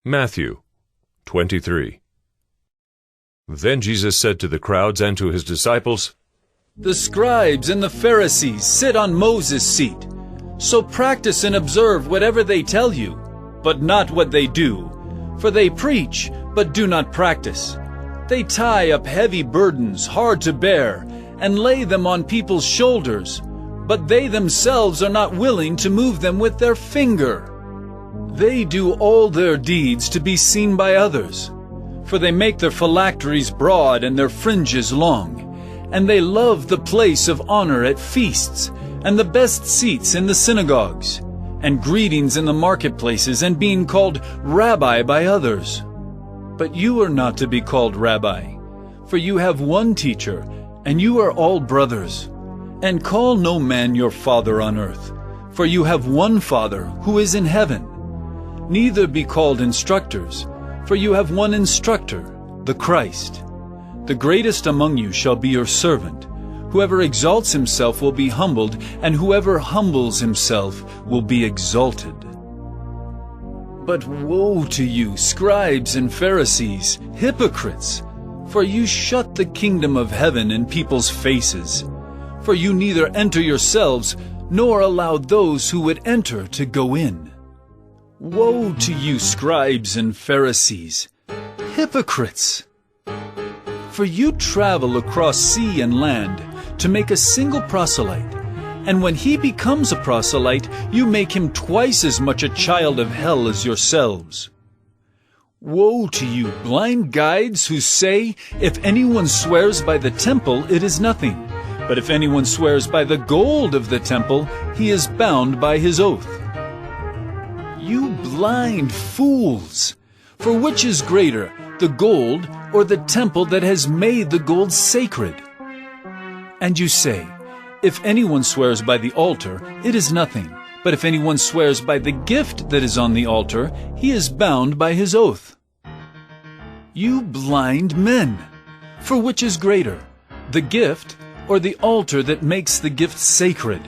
Matthew 23. Then Jesus said to the crowds and to his disciples, The scribes and the Pharisees sit on Moses' seat. So practice and observe whatever they tell you, but not what they do. For they preach, but do not practice. They tie up heavy burdens, hard to bear, and lay them on people's shoulders, but they themselves are not willing to move them with their finger. They do all their deeds to be seen by others, for they make their phylacteries broad and their fringes long, and they love the place of honor at feasts, and the best seats in the synagogues, and greetings in the marketplaces, and being called Rabbi by others. But you are not to be called Rabbi, for you have one teacher, and you are all brothers. And call no man your father on earth, for you have one Father who is in heaven. Neither be called instructors, for you have one instructor, the Christ. The greatest among you shall be your servant. Whoever exalts himself will be humbled, and whoever humbles himself will be exalted. But woe to you, scribes and Pharisees, hypocrites! For you shut the kingdom of heaven in people's faces. For you neither enter yourselves, nor allow those who would enter to go in. Woe to you, scribes and Pharisees, hypocrites! For you travel across sea and land to make a single proselyte, and when he becomes a proselyte, you make him twice as much a child of hell as yourselves. Woe to you, blind guides, who say, if anyone swears by the temple, it is nothing. But if anyone swears by the gold of the temple, he is bound by his oath. You blind fools! For which is greater, the gold or the temple that has made the gold sacred? And you say, if anyone swears by the altar, it is nothing. But if anyone swears by the gift that is on the altar, he is bound by his oath. You blind men! For which is greater, the gift or the altar that makes the gift sacred?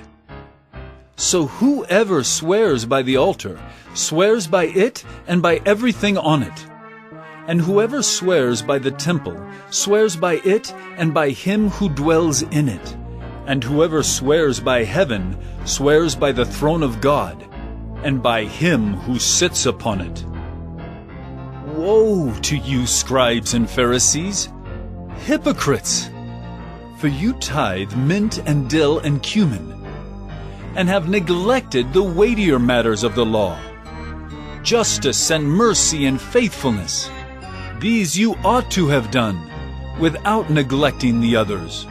So whoever swears by the altar swears by it and by everything on it. And whoever swears by the temple swears by it and by him who dwells in it. And whoever swears by heaven swears by the throne of God and by him who sits upon it. Woe to you, scribes and Pharisees, hypocrites! For you tithe mint and dill and cumin, and have neglected the weightier matters of the law, justice and mercy and faithfulness. These you ought to have done, without neglecting the others.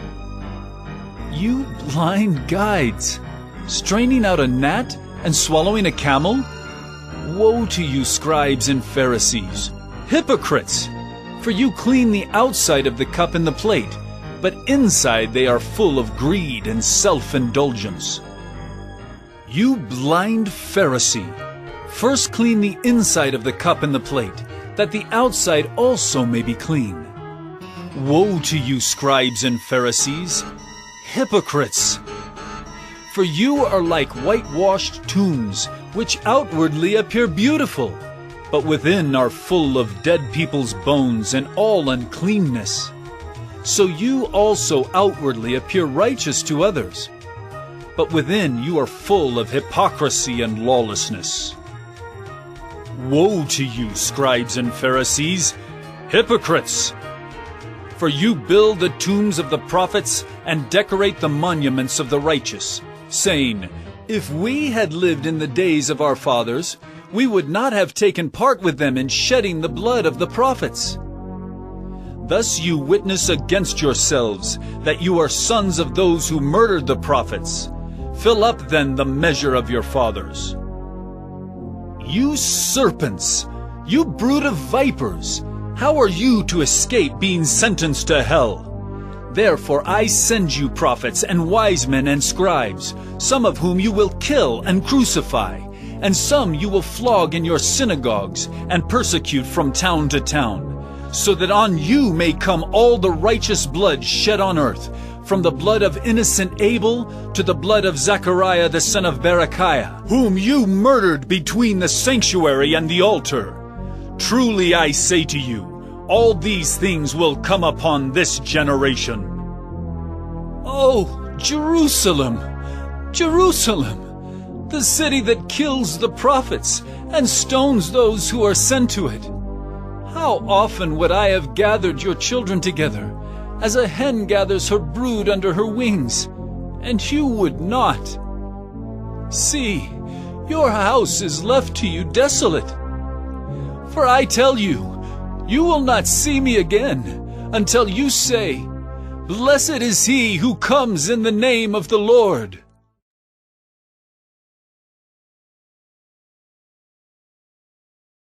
You blind guides, straining out a gnat and swallowing a camel? Woe to you, scribes and Pharisees, hypocrites! For you clean the outside of the cup and the plate, but inside they are full of greed and self-indulgence. You blind Pharisee, first clean the inside of the cup and the plate, that the outside also may be clean. Woe to you, scribes and Pharisees, hypocrites! For you are like whitewashed tombs, which outwardly appear beautiful, but within are full of dead people's bones and all uncleanness. So you also outwardly appear righteous to others, but within you are full of hypocrisy and lawlessness. Woe to you, scribes and Pharisees, hypocrites! For you build the tombs of the prophets and decorate the monuments of the righteous, saying, if we had lived in the days of our fathers, we would not have taken part with them in shedding the blood of the prophets. Thus you witness against yourselves that you are sons of those who murdered the prophets. Fill up then the measure of your fathers. You serpents, you brood of vipers, how are you to escape being sentenced to hell? Therefore I send you prophets and wise men and scribes, some of whom you will kill and crucify, and some you will flog in your synagogues and persecute from town to town, so that on you may come all the righteous blood shed on earth, from the blood of innocent Abel to the blood of Zechariah the son of Berechiah, whom you murdered between the sanctuary and the altar. Truly I say to you, all these things will come upon this generation. Oh, Jerusalem, Jerusalem, the city that kills the prophets and stones those who are sent to it. How often would I have gathered your children together, as a hen gathers her brood under her wings, and you would not. See, your house is left to you desolate. For I tell you, you will not see me again until you say, Blessed is he who comes in the name of the Lord.